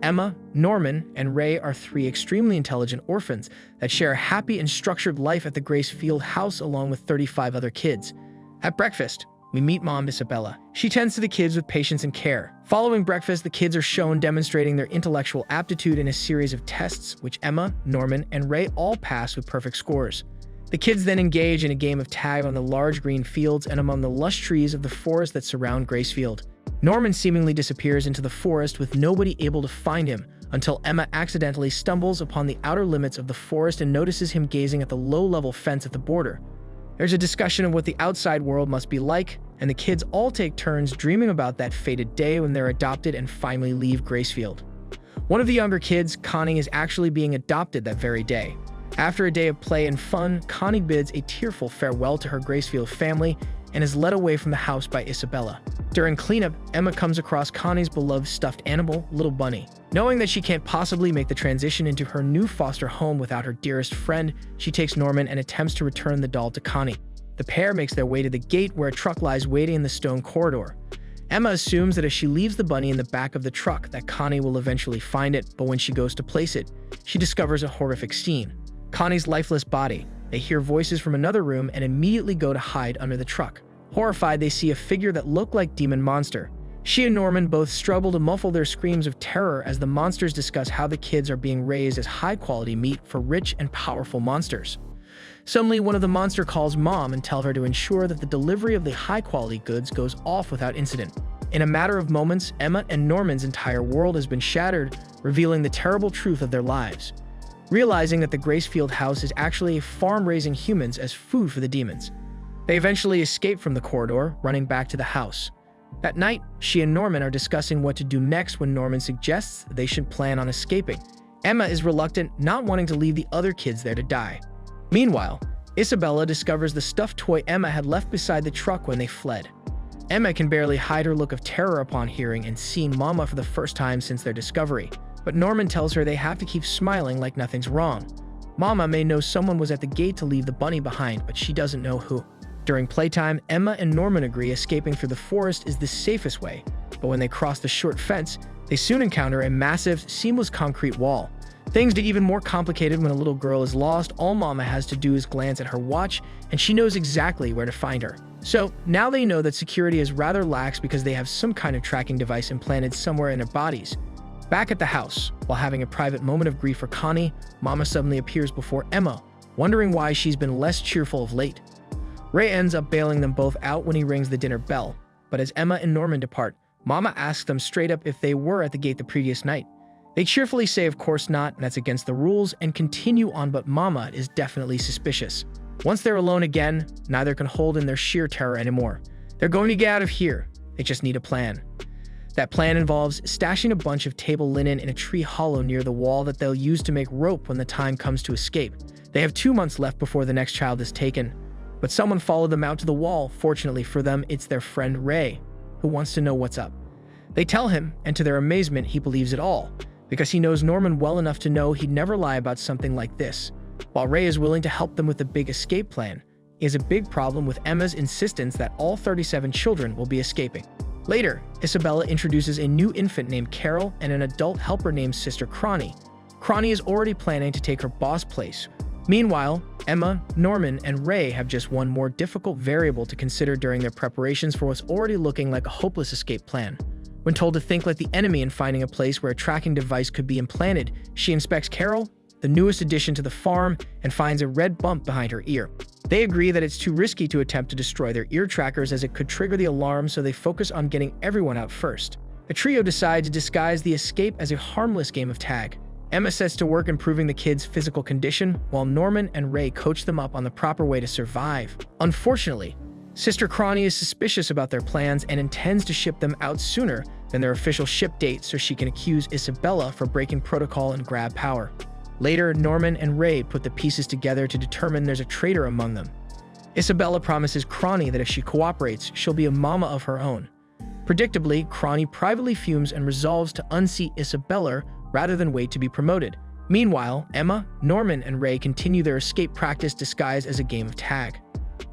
Emma, Norman, and Ray are three extremely intelligent orphans that share a happy and structured life at the Gracefield house along with 35 other kids. At breakfast, we meet Mom Isabella. She tends to the kids with patience and care. Following breakfast, the kids are shown demonstrating their intellectual aptitude in a series of tests, which Emma, Norman, and Ray all pass with perfect scores. The kids then engage in a game of tag on the large green fields and among the lush trees of the forest that surround Gracefield. Norman seemingly disappears into the forest with nobody able to find him until Emma accidentally stumbles upon the outer limits of the forest and notices him gazing at the low-level fence at the border. There's a discussion of what the outside world must be like, and the kids all take turns dreaming about that fated day when they're adopted and finally leave Gracefield. One of the younger kids, Connie, is actually being adopted that very day. After a day of play and fun, Connie bids a tearful farewell to her Gracefield family and is led away from the house by Isabella. During cleanup, Emma comes across Connie's beloved stuffed animal, Little Bunny. Knowing that she can't possibly make the transition into her new foster home without her dearest friend, she takes Norman and attempts to return the doll to Connie. The pair makes their way to the gate where a truck lies waiting in the stone corridor. Emma assumes that as she leaves the bunny in the back of the truck that Connie will eventually find it, but when she goes to place it, she discovers a horrific scene. Connie's lifeless body. They hear voices from another room and immediately go to hide under the truck. Horrified, they see a figure that looked like Demon Monster. She and Norman both struggle to muffle their screams of terror as the monsters discuss how the kids are being raised as high-quality meat for rich and powerful monsters. Suddenly, one of the monsters calls Mom and tells her to ensure that the delivery of the high-quality goods goes off without incident. In a matter of moments, Emma and Norman's entire world has been shattered, revealing the terrible truth of their lives. Realizing that the Gracefield house is actually a farm raising humans as food for the demons. They eventually escape from the corridor, running back to the house. That night, she and Norman are discussing what to do next when Norman suggests they should plan on escaping. Emma is reluctant, not wanting to leave the other kids there to die. Meanwhile, Isabella discovers the stuffed toy Emma had left beside the truck when they fled. Emma can barely hide her look of terror upon hearing and seeing Mama for the first time since their discovery, but Norman tells her they have to keep smiling like nothing's wrong. Mama may know someone was at the gate to leave the bunny behind, but she doesn't know who. During playtime, Emma and Norman agree escaping through the forest is the safest way, but when they cross the short fence, they soon encounter a massive, seamless concrete wall. Things get even more complicated when a little girl is lost. All Mama has to do is glance at her watch, and she knows exactly where to find her. So, now they know that security is rather lax because they have some kind of tracking device implanted somewhere in their bodies. Back at the house, while having a private moment of grief for Connie, Mama suddenly appears before Emma, wondering why she's been less cheerful of late. Ray ends up bailing them both out when he rings the dinner bell, but as Emma and Norman depart, Mama asks them straight up if they were at the gate the previous night. They cheerfully say of course not, and that's against the rules, and continue on, but Mama is definitely suspicious. Once they're alone again, neither can hold in their sheer terror anymore. They're going to get out of here. They just need a plan. That plan involves stashing a bunch of table linen in a tree hollow near the wall that they'll use to make rope when the time comes to escape. They have 2 months left before the next child is taken. But someone followed them out to the wall. Fortunately for them, it's their friend Ray, who wants to know what's up. They tell him, and to their amazement, he believes it all, because he knows Norman well enough to know he'd never lie about something like this. While Ray is willing to help them with the big escape plan, he has a big problem with Emma's insistence that all 37 children will be escaping. Later, Isabella introduces a new infant named Carol and an adult helper named Sister Connie. Connie is already planning to take her boss place. Meanwhile, Emma, Norman, and Ray have just one more difficult variable to consider during their preparations for what's already looking like a hopeless escape plan. When told to think like the enemy and finding a place where a tracking device could be implanted, she inspects Carol, the newest addition to the farm, and finds a red bump behind her ear. They agree that it's too risky to attempt to destroy their ear trackers as it could trigger the alarm, so they focus on getting everyone out first. The trio decide to disguise the escape as a harmless game of tag. Emma sets to work improving the kids' physical condition, while Norman and Ray coach them up on the proper way to survive. Unfortunately, Sister Connie is suspicious about their plans and intends to ship them out sooner than their official ship date so she can accuse Isabella for breaking protocol and grab power. Later, Norman and Ray put the pieces together to determine there's a traitor among them. Isabella promises Connie that if she cooperates, she'll be a mama of her own. Predictably, Connie privately fumes and resolves to unseat Isabella rather than wait to be promoted. Meanwhile, Emma, Norman, and Ray continue their escape practice disguised as a game of tag.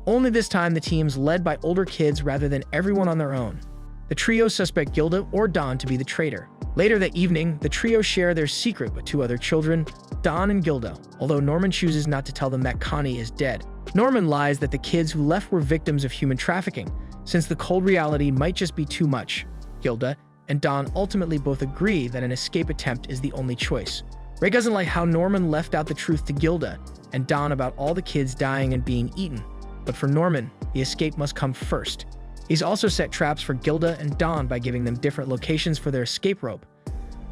Only this time the team's led by older kids rather than everyone on their own. The trio suspect Gilda or Dawn to be the traitor. Later that evening, the trio share their secret with two other children, Don and Gilda, although Norman chooses not to tell them that Connie is dead. Norman lies that the kids who left were victims of human trafficking, since the cold reality might just be too much. Gilda and Don ultimately both agree that an escape attempt is the only choice. Ray doesn't like how Norman left out the truth to Gilda and Don about all the kids dying and being eaten, but for Norman, the escape must come first. He's also set traps for Gilda and Don by giving them different locations for their escape rope.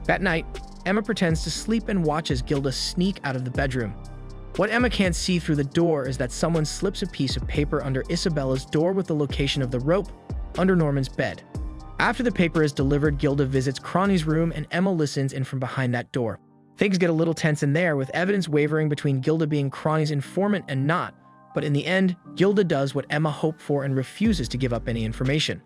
That night, Emma pretends to sleep and watches Gilda sneak out of the bedroom. What Emma can't see through the door is that someone slips a piece of paper under Isabella's door with the location of the rope under Norman's bed. After the paper is delivered, Gilda visits Connie's room and Emma listens in from behind that door. Things get a little tense in there, with evidence wavering between Gilda being Connie's informant and not, but in the end, Gilda does what Emma hoped for and refuses to give up any information.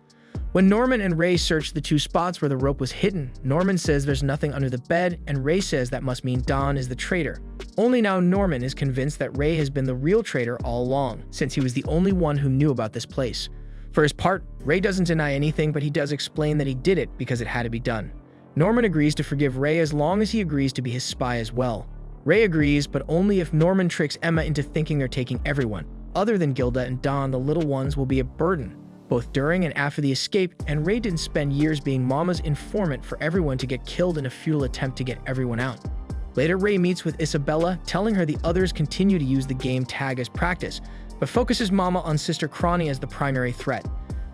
When Norman and Ray search the two spots where the rope was hidden, Norman says there's nothing under the bed, and Ray says that must mean Don is the traitor. Only now Norman is convinced that Ray has been the real traitor all along, since he was the only one who knew about this place. For his part, Ray doesn't deny anything, but he does explain that he did it because it had to be done. Norman agrees to forgive Ray as long as he agrees to be his spy as well. Ray agrees, but only if Norman tricks Emma into thinking they're taking everyone. Other than Gilda and Don, the little ones will be a burden, both during and after the escape, and Ray didn't spend years being Mama's informant for everyone to get killed in a futile attempt to get everyone out. Later, Ray meets with Isabella, telling her the others continue to use the game tag as practice, but focuses Mama on Sister Connie as the primary threat.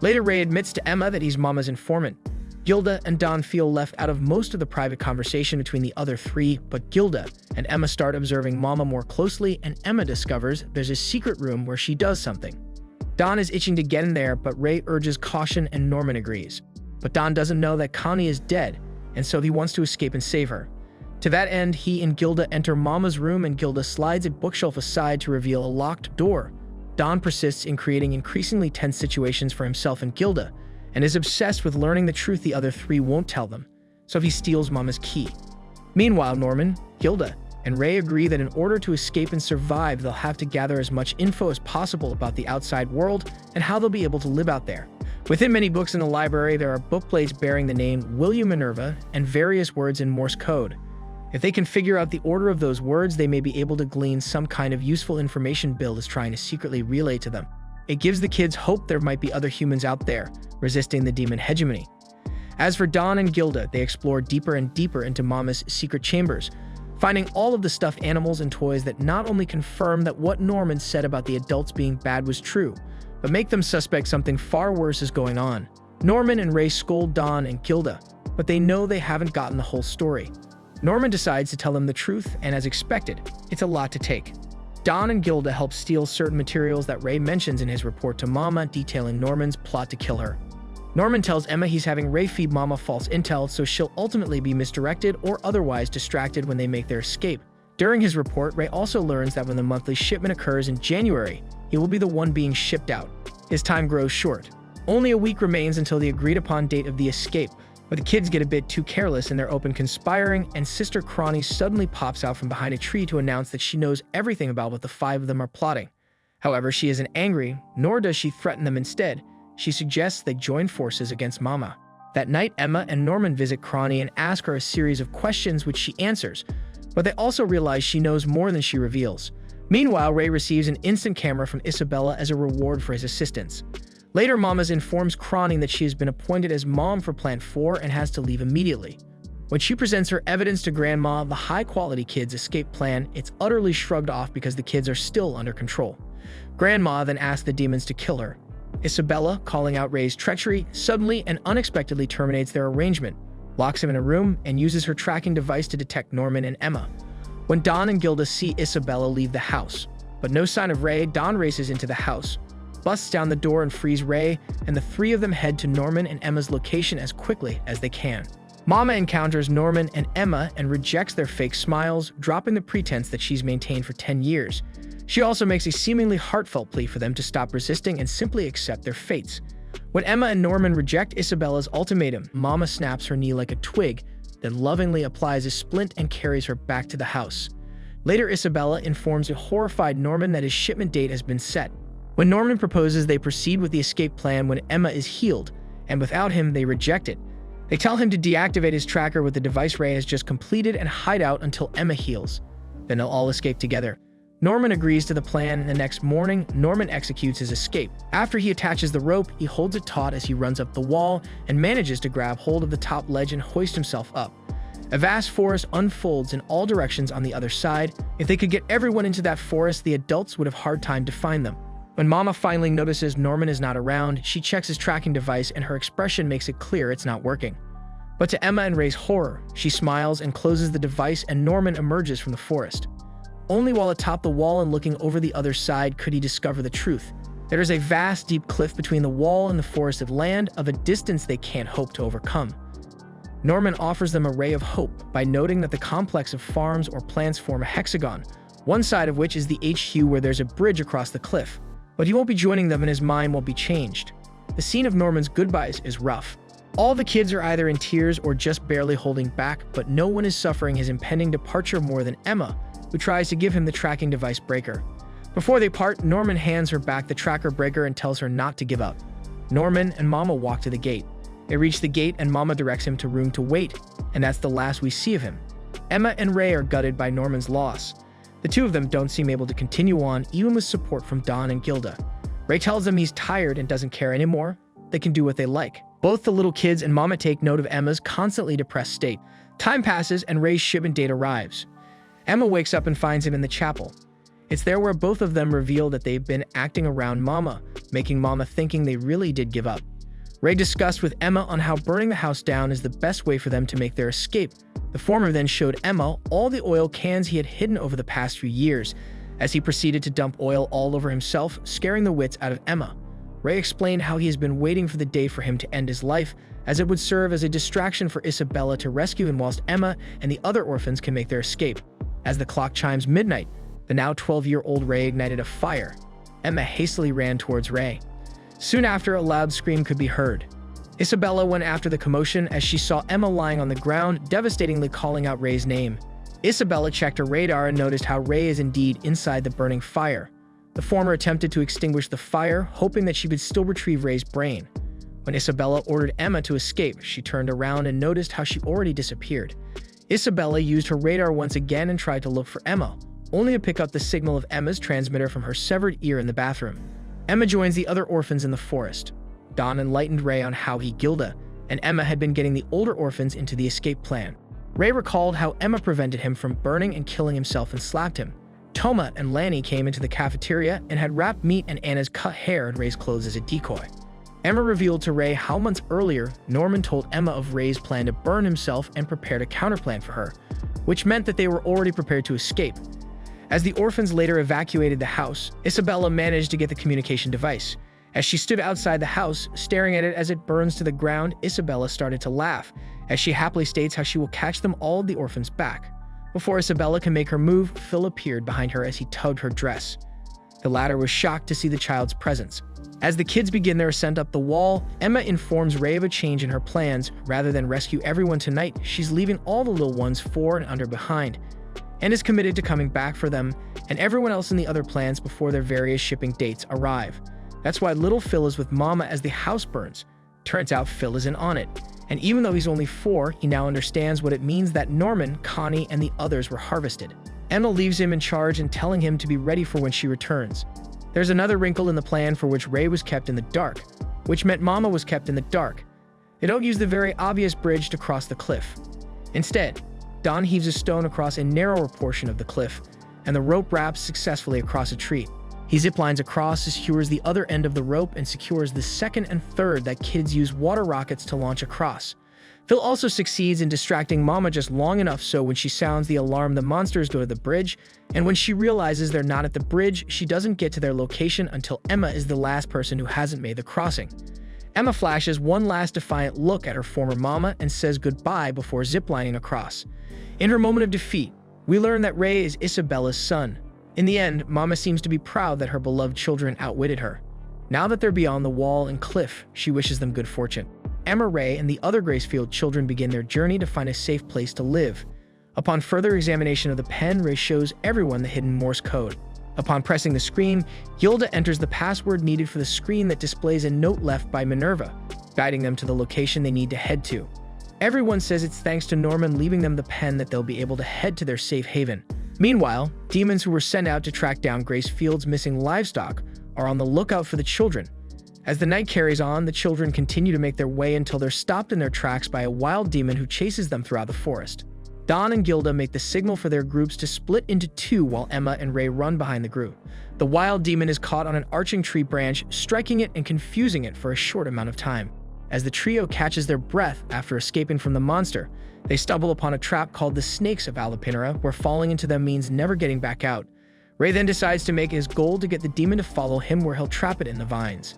Later, Ray admits to Emma that he's Mama's informant. Gilda and Don feel left out of most of the private conversation between the other three, but Gilda and Emma start observing Mama more closely, and Emma discovers there's a secret room where she does something. Don is itching to get in there, but Ray urges caution and Norman agrees. But Don doesn't know that Connie is dead, and so he wants to escape and save her. To that end, he and Gilda enter Mama's room, and Gilda slides a bookshelf aside to reveal a locked door. Don persists in creating increasingly tense situations for himself and Gilda, and is obsessed with learning the truth the other three won't tell them, so he steals Mama's key. Meanwhile, Norman, Gilda, and Ray agree that in order to escape and survive, they'll have to gather as much info as possible about the outside world and how they'll be able to live out there. Within many books in the library, there are book plates bearing the name William Minerva and various words in Morse code. If they can figure out the order of those words, they may be able to glean some kind of useful information Bill is trying to secretly relay to them. It gives the kids hope there might be other humans out there, resisting the demon hegemony. As for Don and Gilda, they explore deeper and deeper into Mama's secret chambers, finding all of the stuffed animals and toys that not only confirm that what Norman said about the adults being bad was true, but make them suspect something far worse is going on. Norman and Ray scold Don and Gilda, but they know they haven't gotten the whole story. Norman decides to tell them the truth, and as expected, it's a lot to take. Don and Gilda help steal certain materials that Ray mentions in his report to Mama, detailing Norman's plot to kill her. Norman tells Emma he's having Ray feed Mama false intel, so she'll ultimately be misdirected or otherwise distracted when they make their escape. During his report, Ray also learns that when the monthly shipment occurs in January, he will be the one being shipped out. His time grows short. Only a week remains until the agreed-upon date of the escape, but the kids get a bit too careless in their open conspiring, and Sister Connie suddenly pops out from behind a tree to announce that she knows everything about what the five of them are plotting. However, she isn't angry, nor does she threaten them. Instead, she suggests they join forces against Mama. That night, Emma and Norman visit Connie and ask her a series of questions which she answers, but they also realize she knows more than she reveals. Meanwhile, Ray receives an instant camera from Isabella as a reward for his assistance. Later, Mama informs Connie that she has been appointed as mom for Plant 4 and has to leave immediately. When she presents her evidence to Grandma of the high-quality kids' escape plan, it's utterly shrugged off because the kids are still under control. Grandma then asks the demons to kill her. Isabella, calling out Ray's treachery, suddenly and unexpectedly terminates their arrangement, locks him in a room, and uses her tracking device to detect Norman and Emma. When Don and Gilda see Isabella leave the house, but no sign of Ray, Don races into the house, busts down the door and frees Ray, and the three of them head to Norman and Emma's location as quickly as they can. Mama encounters Norman and Emma and rejects their fake smiles, dropping the pretense that she's maintained for 10 years. She also makes a seemingly heartfelt plea for them to stop resisting and simply accept their fates. When Emma and Norman reject Isabella's ultimatum, Mama snaps her knee like a twig, then lovingly applies a splint and carries her back to the house. Later, Isabella informs a horrified Norman that his shipment date has been set. When Norman proposes, they proceed with the escape plan when Emma is healed, and without him, they reject it. They tell him to deactivate his tracker with the device Ray has just completed and hide out until Emma heals. Then they'll all escape together. Norman agrees to the plan, and the next morning, Norman executes his escape. After he attaches the rope, he holds it taut as he runs up the wall and manages to grab hold of the top ledge and hoist himself up. A vast forest unfolds in all directions on the other side. If they could get everyone into that forest, the adults would have a hard time to find them. When Mama finally notices Norman is not around, she checks his tracking device and her expression makes it clear it's not working. But to Emma and Ray's horror, she smiles and closes the device and Norman emerges from the forest. Only while atop the wall and looking over the other side could he discover the truth. There is a vast, deep cliff between the wall and the forested land of a distance they can't hope to overcome. Norman offers them a ray of hope by noting that the complex of farms or plants form a hexagon, one side of which is the HQ where there's a bridge across the cliff. But he won't be joining them and his mind won't be changed. The scene of Norman's goodbyes is rough. All the kids are either in tears or just barely holding back, but no one is suffering his impending departure more than Emma, who tries to give him the tracking device breaker. Before they part, Norman hands her back the tracker breaker and tells her not to give up. Norman and Mama walk to the gate. They reach the gate and Mama directs him to room to wait, and that's the last we see of him. Emma and Ray are gutted by Norman's loss. The two of them don't seem able to continue on, even with support from Don and Gilda. Ray tells them he's tired and doesn't care anymore. They can do what they like. Both the little kids and Mama take note of Emma's constantly depressed state. Time passes and Ray's shipment date arrives. Emma wakes up and finds him in the chapel. It's there where both of them reveal that they've been acting around Mama, making Mama thinking they really did give up. Ray discussed with Emma on how burning the house down is the best way for them to make their escape. The former then showed Emma all the oil cans he had hidden over the past few years, as he proceeded to dump oil all over himself, scaring the wits out of Emma. Ray explained how he has been waiting for the day for him to end his life, as it would serve as a distraction for Isabella to rescue him whilst Emma and the other orphans can make their escape. As the clock chimes midnight, the now 12-year-old Ray ignited a fire. Emma hastily ran towards Ray. Soon after, a loud scream could be heard. Isabella went after the commotion as she saw Emma lying on the ground, devastatingly calling out Ray's name. Isabella checked her radar and noticed how Ray is indeed inside the burning fire. The former attempted to extinguish the fire, hoping that she could still retrieve Ray's brain. When Isabella ordered Emma to escape, she turned around and noticed how she already disappeared. Isabella used her radar once again and tried to look for Emma, only to pick up the signal of Emma's transmitter from her severed ear in the bathroom. Emma joins the other orphans in the forest. Don enlightened Ray on how Gilda and Emma had been getting the older orphans into the escape plan. Ray recalled how Emma prevented him from burning and killing himself and slapped him. Toma and Lanny came into the cafeteria and had wrapped meat and Anna's cut hair in Ray's clothes as a decoy. Emma revealed to Ray how months earlier, Norman told Emma of Ray's plan to burn himself and prepared a counterplan for her, which meant that they were already prepared to escape. As the orphans later evacuated the house, Isabella managed to get the communication device. As she stood outside the house, staring at it as it burns to the ground, Isabella started to laugh, as she happily states how she will catch them all the orphans back. Before Isabella can make her move, Phil appeared behind her as he tugged her dress. The latter was shocked to see the child's presence. As the kids begin their ascent up the wall, Emma informs Ray of a change in her plans. Rather than rescue everyone tonight, she's leaving all the little ones 4 and under behind, and is committed to coming back for them and everyone else in the other plans before their various shipping dates arrive. That's why little Phil is with Mama as the house burns. Turns out Phil isn't on it, and even though he's only 4, he now understands what it means that Norman, Connie, and the others were harvested. Emma leaves him in charge and telling him to be ready for when she returns. There's another wrinkle in the plan for which Ray was kept in the dark, which meant Mama was kept in the dark. They don't use the very obvious bridge to cross the cliff. Instead, Don heaves a stone across a narrower portion of the cliff, and the rope wraps successfully across a tree. He ziplines across, secures the other end of the rope, and secures the second and third that kids use water rockets to launch across. Phil also succeeds in distracting Mama just long enough so when she sounds the alarm, the monsters go to the bridge, and when she realizes they're not at the bridge, she doesn't get to their location until Emma is the last person who hasn't made the crossing. Emma flashes one last defiant look at her former Mama and says goodbye before ziplining across. In her moment of defeat, we learn that Ray is Isabella's son. In the end, Mama seems to be proud that her beloved children outwitted her. Now that they're beyond the wall and cliff, she wishes them good fortune. Emma, Ray, and the other Gracefield children begin their journey to find a safe place to live. Upon further examination of the pen, Ray shows everyone the hidden Morse code. Upon pressing the screen, Gilda enters the password needed for the screen that displays a note left by Minerva, guiding them to the location they need to head to. Everyone says it's thanks to Norman leaving them the pen that they'll be able to head to their safe haven. Meanwhile, demons who were sent out to track down Grace Field's missing livestock are on the lookout for the children. As the night carries on, the children continue to make their way until they're stopped in their tracks by a wild demon who chases them throughout the forest. Dawn and Gilda make the signal for their groups to split into two while Emma and Ray run behind the group. The wild demon is caught on an arching tree branch, striking it and confusing it for a short amount of time. As the trio catches their breath after escaping from the monster, they stumble upon a trap called the Snakes of Alapinera, where falling into them means never getting back out. Ray then decides to make his goal to get the demon to follow him where he'll trap it in the vines.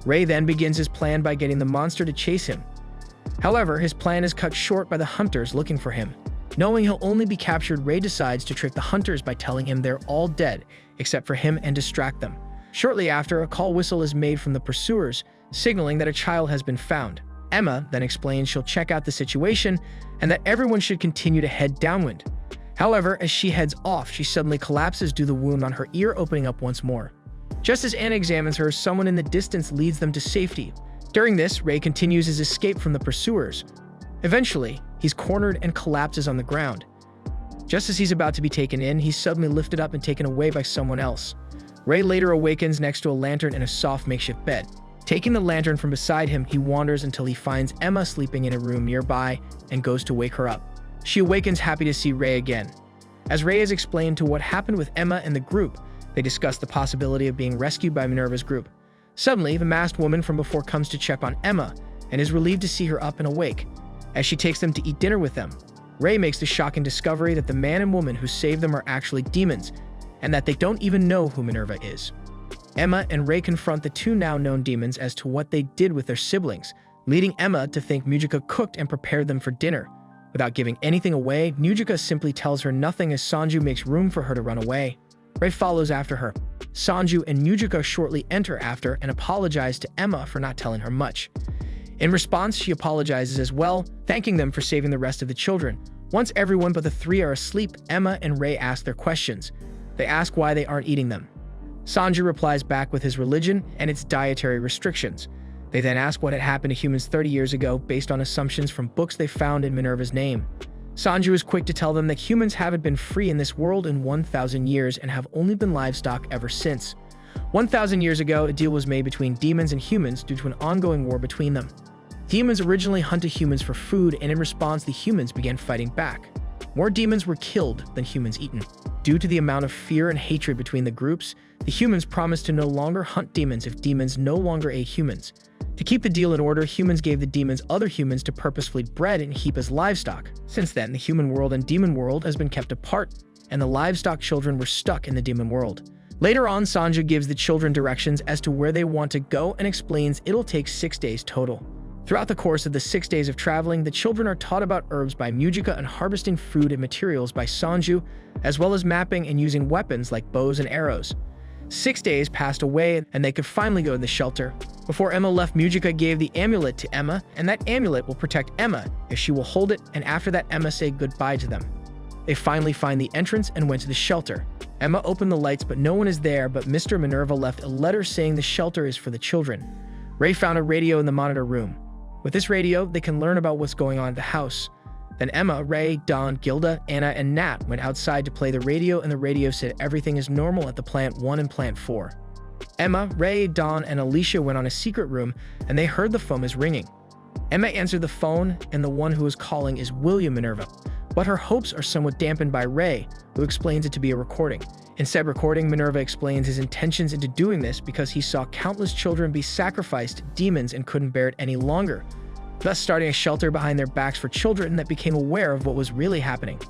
Ray then begins his plan by getting the monster to chase him. However, his plan is cut short by the hunters looking for him. Knowing he'll only be captured, Ray decides to trick the hunters by telling him they're all dead, except for him, and distract them. Shortly after, a call whistle is made from the pursuers, signaling that a child has been found. Emma then explains she'll check out the situation and that everyone should continue to head downwind. However, as she heads off, she suddenly collapses due to the wound on her ear opening up once more. Just as Anna examines her, someone in the distance leads them to safety. During this, Ray continues his escape from the pursuers. Eventually, he's cornered and collapses on the ground. Just as he's about to be taken in, he's suddenly lifted up and taken away by someone else. Ray later awakens next to a lantern and a soft makeshift bed. Taking the lantern from beside him, he wanders until he finds Emma sleeping in a room nearby and goes to wake her up. She awakens happy to see Ray again. As Ray is explained to what happened with Emma and the group, they discuss the possibility of being rescued by Minerva's group. Suddenly, the masked woman from before comes to check on Emma and is relieved to see her up and awake. As she takes them to eat dinner with them, Ray makes the shocking discovery that the man and woman who saved them are actually demons, and that they don't even know who Minerva is. Emma and Ray confront the two now known demons as to what they did with their siblings, leading Emma to think Mujika cooked and prepared them for dinner. Without giving anything away, Mujika simply tells her nothing as Sanju makes room for her to run away. Ray follows after her. Sanju and Mujika shortly enter after and apologize to Emma for not telling her much. In response, she apologizes as well, thanking them for saving the rest of the children. Once everyone but the three are asleep, Emma and Ray ask their questions. They ask why they aren't eating them. Sanju replies back with his religion and its dietary restrictions. They then ask what had happened to humans 30 years ago based on assumptions from books they found in Minerva's name. Sanju is quick to tell them that humans haven't been free in this world in 1,000 years and have only been livestock ever since. 1,000 years ago, a deal was made between demons and humans due to an ongoing war between them. Demons originally hunted humans for food, and in response, the humans began fighting back. More demons were killed than humans eaten. Due to the amount of fear and hatred between the groups, the humans promised to no longer hunt demons if demons no longer ate humans. To keep the deal in order, humans gave the demons other humans to purposefully bred and keep as livestock. Since then, the human world and demon world has been kept apart, and the livestock children were stuck in the demon world. Later on, Sanju gives the children directions as to where they want to go and explains it'll take 6 days total. Throughout the course of the 6 days of traveling, the children are taught about herbs by Mujika and harvesting food and materials by Sanju, as well as mapping and using weapons like bows and arrows. 6 days passed away and they could finally go to the shelter. Before Emma left, Mujika gave the amulet to Emma, and that amulet will protect Emma if she will hold it, and after that Emma said goodbye to them. They finally find the entrance and went to the shelter. Emma opened the lights but no one is there, but Mr. Minerva left a letter saying the shelter is for the children. Ray found a radio in the monitor room. With this radio, they can learn about what's going on at the house. Then Emma, Ray, Dawn, Gilda, Anna, and Nat went outside to play the radio, and the radio said everything is normal at the Plant 1 and Plant 4. Emma, Ray, Dawn, and Alicia went on a secret room, and they heard the phone is ringing. Emma answered the phone, and the one who is calling is William Minerva. But her hopes are somewhat dampened by Ray, who explains it to be a recording. In said recording, Minerva explains his intentions into doing this because he saw countless children be sacrificed to demons and couldn't bear it any longer, thus starting a shelter behind their backs for children that became aware of what was really happening.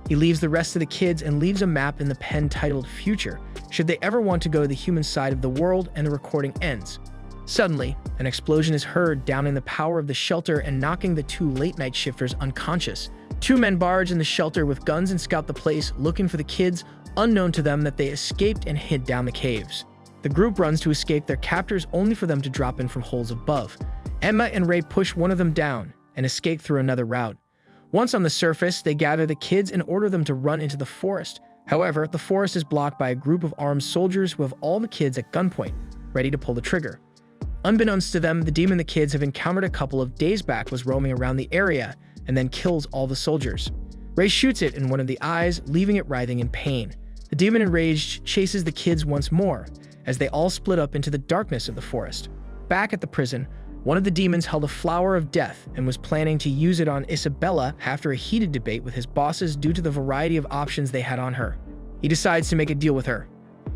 He leaves the rest of the kids and leaves a map in the pen titled Future, should they ever want to go to the human side of the world, and the recording ends. Suddenly, an explosion is heard downing the power of the shelter and knocking the two late-night shifters unconscious. Two men barge in the shelter with guns and scout the place, looking for the kids, unknown to them that they escaped and hid down the caves. The group runs to escape their captors only for them to drop in from holes above. Emma and Ray push one of them down and escape through another route. Once on the surface, they gather the kids and order them to run into the forest. However, the forest is blocked by a group of armed soldiers who have all the kids at gunpoint, ready to pull the trigger. Unbeknownst to them, the demon the kids have encountered a couple of days back was roaming around the area and then kills all the soldiers. Ray shoots it in one of the eyes, leaving it writhing in pain. The demon, enraged, chases the kids once more, as they all split up into the darkness of the forest. Back at the prison, one of the demons held a flower of death and was planning to use it on Isabella after a heated debate with his bosses due to the variety of options they had on her. He decides to make a deal with her.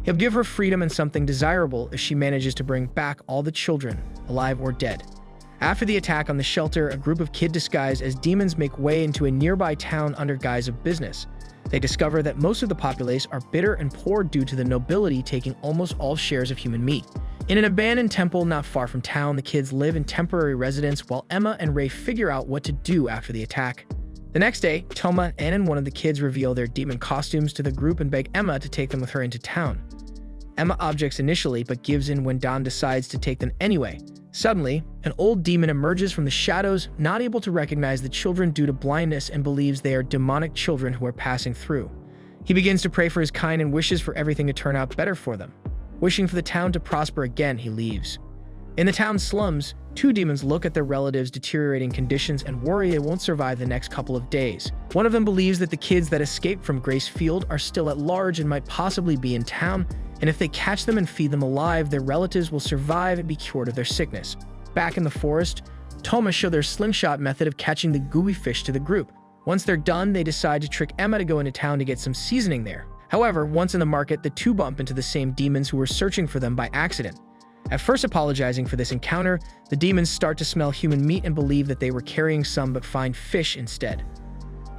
He'll give her freedom and something desirable if she manages to bring back all the children, alive or dead. After the attack on the shelter, a group of kids disguised as demons make way into a nearby town under guise of business. They discover that most of the populace are bitter and poor due to the nobility taking almost all shares of human meat. In an abandoned temple not far from town, the kids live in temporary residence while Emma and Ray figure out what to do after the attack. The next day, Toma, Anne, and one of the kids reveal their demon costumes to the group and beg Emma to take them with her into town. Emma objects initially, but gives in when Don decides to take them anyway. Suddenly, an old demon emerges from the shadows, not able to recognize the children due to blindness, and believes they are demonic children who are passing through. He begins to pray for his kind and wishes for everything to turn out better for them. Wishing for the town to prosper again, he leaves. In the town's slums, two demons look at their relatives' deteriorating conditions and worry they won't survive the next couple of days. One of them believes that the kids that escaped from Grace Field are still at large and might possibly be in town, and if they catch them and feed them alive, their relatives will survive and be cured of their sickness. Back in the forest, Toma show their slingshot method of catching the gooey fish to the group. Once they're done, they decide to trick Emma to go into town to get some seasoning there. However, once in the market, the two bump into the same demons who were searching for them by accident. At first apologizing for this encounter, the demons start to smell human meat and believe that they were carrying some but find fish instead.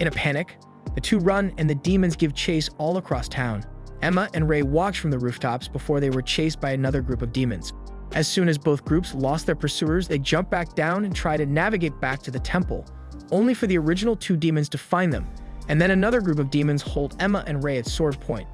In a panic, the two run and the demons give chase all across town. Emma and Ray walked from the rooftops before they were chased by another group of demons. As soon as both groups lost their pursuers, they jump back down and try to navigate back to the temple, only for the original two demons to find them, and then another group of demons hold Emma and Ray at sword point.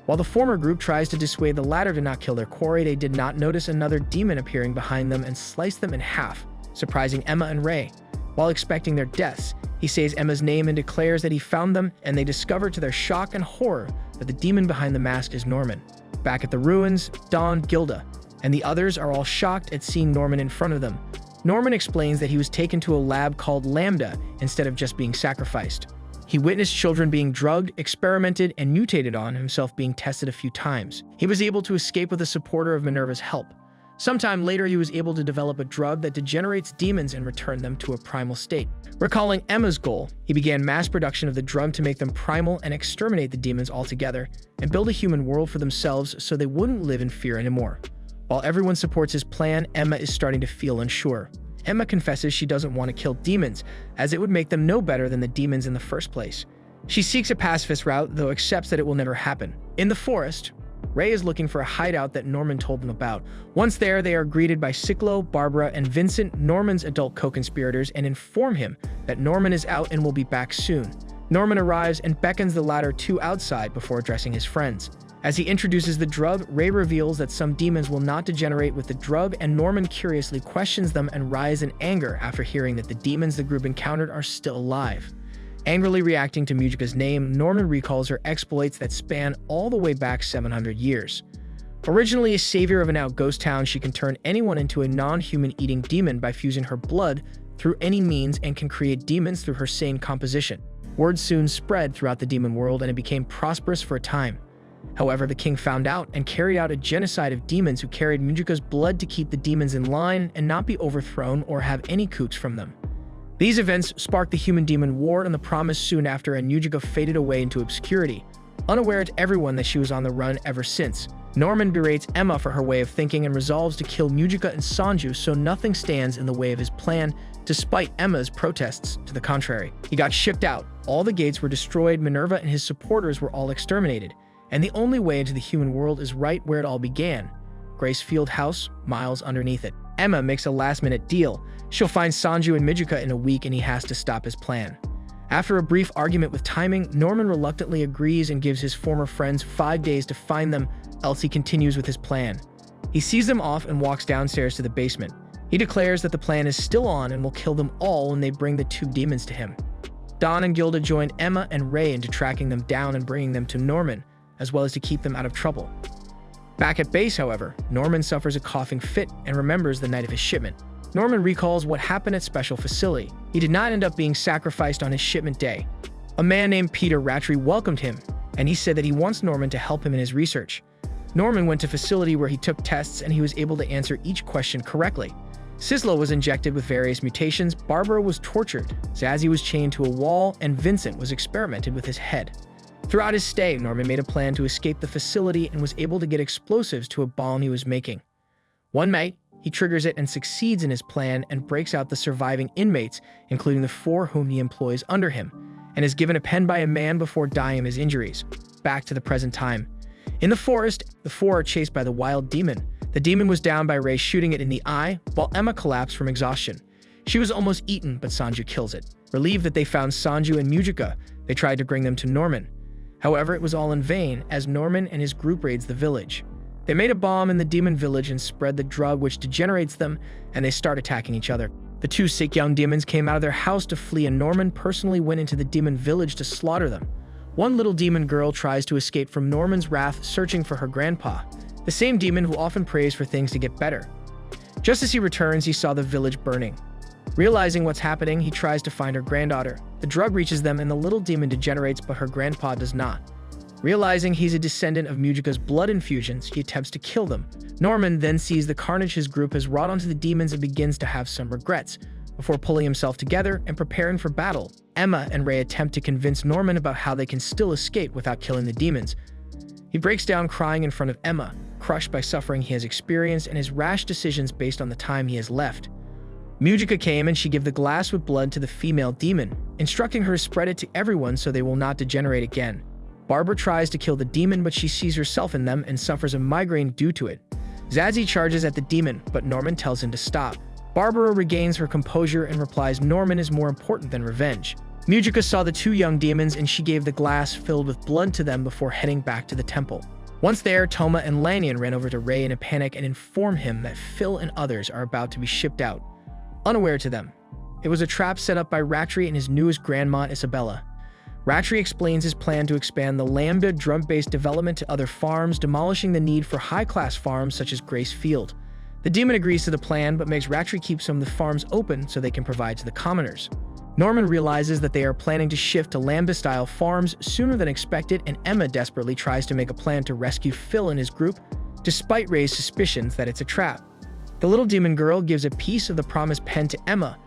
While the former group tries to dissuade the latter to not kill their quarry, they did not notice another demon appearing behind them and slice them in half, surprising Emma and Ray. While expecting their deaths, he says Emma's name and declares that he found them, and they discover to their shock and horror that the demon behind the mask is Norman. Back at the ruins, Dawn, Gilda, and the others are all shocked at seeing Norman in front of them. Norman explains that he was taken to a lab called Lambda instead of just being sacrificed. He witnessed children being drugged, experimented, and mutated on, himself being tested a few times. He was able to escape with a supporter of Minerva's help. Sometime later, he was able to develop a drug that degenerates demons and return them to a primal state. Recalling Emma's goal, he began mass production of the drug to make them primal and exterminate the demons altogether, and build a human world for themselves so they wouldn't live in fear anymore. While everyone supports his plan, Emma is starting to feel unsure. Emma confesses she doesn't want to kill demons, as it would make them no better than the demons in the first place. She seeks a pacifist route, though accepts that it will never happen. In the forest, Ray is looking for a hideout that Norman told them about. Once there, they are greeted by Ciclo, Barbara, and Vincent, Norman's adult co-conspirators, and inform him that Norman is out and will be back soon. Norman arrives and beckons the latter two outside before addressing his friends. As he introduces the drug, Ray reveals that some demons will not degenerate with the drug, and Norman curiously questions them and rises in anger after hearing that the demons the group encountered are still alive. Angrily reacting to Mujika's name, Norman recalls her exploits that span all the way back 700 years. Originally a savior of an out ghost town, she can turn anyone into a non-human eating demon by fusing her blood through any means and can create demons through her sane composition. Word soon spread throughout the demon world and it became prosperous for a time. However, the king found out and carried out a genocide of demons who carried Mujika's blood to keep the demons in line and not be overthrown or have any coups from them. These events sparked the human-demon war, and the promise soon after, and Mujika faded away into obscurity, unaware to everyone that she was on the run ever since. Norman berates Emma for her way of thinking and resolves to kill Mujika and Sanju so nothing stands in the way of his plan, despite Emma's protests to the contrary. He got shipped out, all the gates were destroyed, Minerva and his supporters were all exterminated, and the only way into the human world is right where it all began, Grace Field House, miles underneath it. Emma makes a last-minute deal. She'll find Sanju and Mujika in a week and he has to stop his plan. After a brief argument with timing, Norman reluctantly agrees and gives his former friends 5 days to find them, else he continues with his plan. He sees them off and walks downstairs to the basement. He declares that the plan is still on and will kill them all when they bring the two demons to him. Dawn and Gilda join Emma and Ray into tracking them down and bringing them to Norman, as well as to keep them out of trouble. Back at base, however, Norman suffers a coughing fit and remembers the night of his shipment. Norman recalls what happened at Special Facility. He did not end up being sacrificed on his shipment day. A man named Peter Rattray welcomed him, and he said that he wants Norman to help him in his research. Norman went to facility where he took tests and he was able to answer each question correctly. Sisla was injected with various mutations, Barbara was tortured, Zazzy was chained to a wall, and Vincent was experimented with his head. Throughout his stay, Norman made a plan to escape the facility and was able to get explosives to a bomb he was making. One night, he triggers it and succeeds in his plan and breaks out the surviving inmates, including the 4 whom he employs under him, and is given a pen by a man before dying of his injuries. Back to the present time. In the forest, the 4 are chased by the wild demon. The demon was downed by Ray shooting it in the eye, while Emma collapsed from exhaustion. She was almost eaten, but Sanju kills it. Relieved that they found Sanju and Mujika, they tried to bring them to Norman. However, it was all in vain, as Norman and his group raids the village. They made a bomb in the demon village and spread the drug which degenerates them, and they start attacking each other. The 2 sick young demons came out of their house to flee, and Norman personally went into the demon village to slaughter them. One little demon girl tries to escape from Norman's wrath, searching for her grandpa, the same demon who often prays for things to get better. Just as he returns, he saw the village burning. Realizing what's happening, he tries to find her granddaughter. The drug reaches them and the little demon degenerates, but her grandpa does not. Realizing he's a descendant of Mujika's blood infusions, he attempts to kill them. Norman then sees the carnage his group has wrought onto the demons and begins to have some regrets. Before pulling himself together and preparing for battle, Emma and Ray attempt to convince Norman about how they can still escape without killing the demons. He breaks down crying in front of Emma, crushed by suffering he has experienced and his rash decisions based on the time he has left. Mujika came and she gave the glass with blood to the female demon, instructing her to spread it to everyone so they will not degenerate again. Barbara tries to kill the demon, but she sees herself in them and suffers a migraine due to it. Zazzy charges at the demon, but Norman tells him to stop. Barbara regains her composure and replies Norman is more important than revenge. Mujika saw the 2 young demons and she gave the glass filled with blood to them before heading back to the temple. Once there, Toma and Lanyon ran over to Ray in a panic and informed him that Phil and others are about to be shipped out. Unaware to them, it was a trap set up by Rattray and his newest grandma, Isabella. Rattray explains his plan to expand the Lambda drum-based development to other farms, demolishing the need for high-class farms such as Grace Field. The demon agrees to the plan, but makes Rattray keep some of the farms open so they can provide to the commoners. Norman realizes that they are planning to shift to Lambda-style farms sooner than expected, and Emma desperately tries to make a plan to rescue Phil and his group, despite Ray's suspicions that it's a trap. The little demon girl gives a piece of the promised pen to Emma.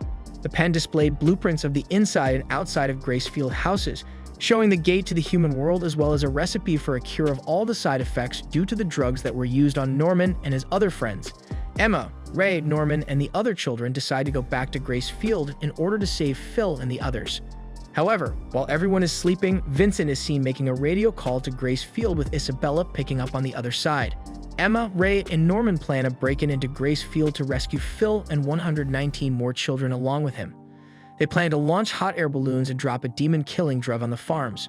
The pen displayed blueprints of the inside and outside of Gracefield houses, showing the gate to the human world as well as a recipe for a cure of all the side effects due to the drugs that were used on Norman and his other friends. Emma, Ray, Norman, and the other children decide to go back to Gracefield in order to save Phil and the others. However, while everyone is sleeping, Vincent is seen making a radio call to Gracefield with Isabella picking up on the other side. Emma, Ray, and Norman plan a break-in into Gracefield to rescue Phil and 119 more children along with him. They plan to launch hot air balloons and drop a demon-killing drug on the farms.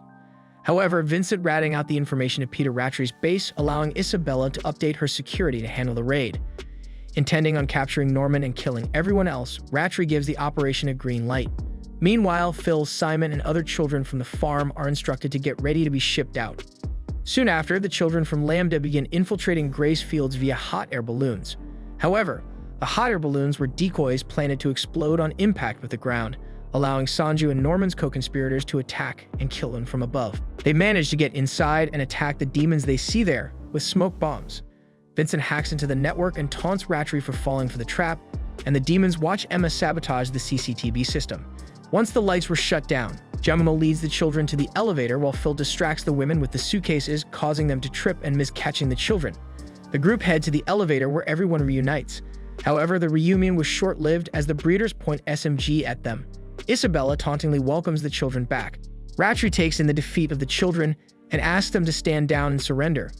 However, Vincent ratting out the information to Peter Rattray's base, allowing Isabella to update her security to handle the raid. Intending on capturing Norman and killing everyone else, Rattray gives the operation a green light. Meanwhile, Phil, Simon, and other children from the farm are instructed to get ready to be shipped out. Soon after, the children from Lambda begin infiltrating Grace Fields via hot air balloons. However, the hot air balloons were decoys planted to explode on impact with the ground, allowing Sanju and Norman's co-conspirators to attack and kill them from above. They manage to get inside and attack the demons they see there with smoke bombs. Vincent hacks into the network and taunts Rattray for falling for the trap, and the demons watch Emma sabotage the CCTV system. Once the lights were shut down, Geminal leads the children to the elevator while Phil distracts the women with the suitcases, causing them to trip and miss catching the children. The group head to the elevator where everyone reunites. However, the reunion was short-lived as the breeders point SMG at them. Isabella tauntingly welcomes the children back. Rattray takes in the defeat of the children and asks them to stand down and surrender.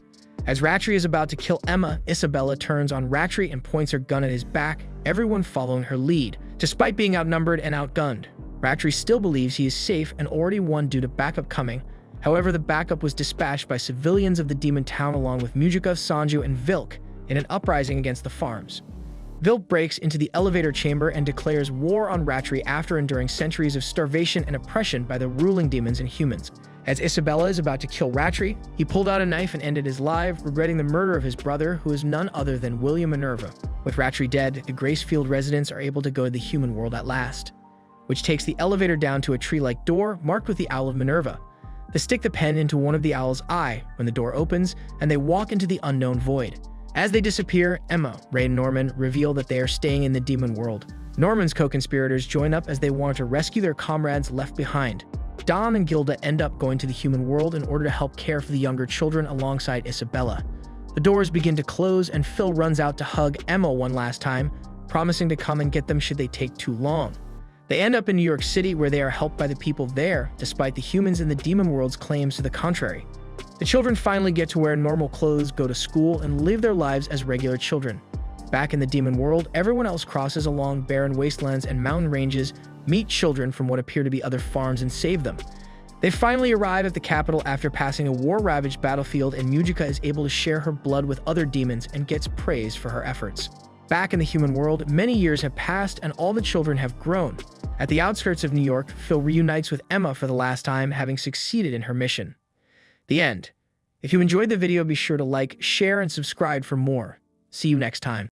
As Rattray is about to kill Emma, Isabella turns on Rattray and points her gun at his back, everyone following her lead. Despite being outnumbered and outgunned, Rattray still believes he is safe and already won due to backup coming. However, the backup was dispatched by civilians of the demon town along with Mujika, Sanju, and Vilk in an uprising against the farms. Vilk breaks into the elevator chamber and declares war on Rattray after enduring centuries of starvation and oppression by the ruling demons and humans. As Isabella is about to kill Rattray, he pulled out a knife and ended his life, regretting the murder of his brother, who is none other than William Minerva. With Rattray dead, the Gracefield residents are able to go to the human world at last, which takes the elevator down to a tree-like door marked with the Owl of Minerva. They stick the pen into one of the owl's eye when the door opens, and they walk into the unknown void. As they disappear, Emma, Ray, and Norman reveal that they are staying in the demon world. Norman's co-conspirators join up as they want to rescue their comrades left behind. Dom and Gilda end up going to the human world in order to help care for the younger children alongside Isabella. The doors begin to close, and Phil runs out to hug Emma one last time, promising to come and get them should they take too long. They end up in New York City, where they are helped by the people there, despite the humans in the demon world's claims to the contrary. The children finally get to wear normal clothes, go to school, and live their lives as regular children. Back in the demon world, everyone else crosses along barren wastelands and mountain ranges, meet children from what appear to be other farms, and save them. They finally arrive at the capital after passing a war-ravaged battlefield, and Mujika is able to share her blood with other demons and gets praised for her efforts. Back in the human world, many years have passed and all the children have grown. At the outskirts of New York, Phil reunites with Emma for the last time, having succeeded in her mission. The end. If you enjoyed the video, be sure to like, share, and subscribe for more. See you next time.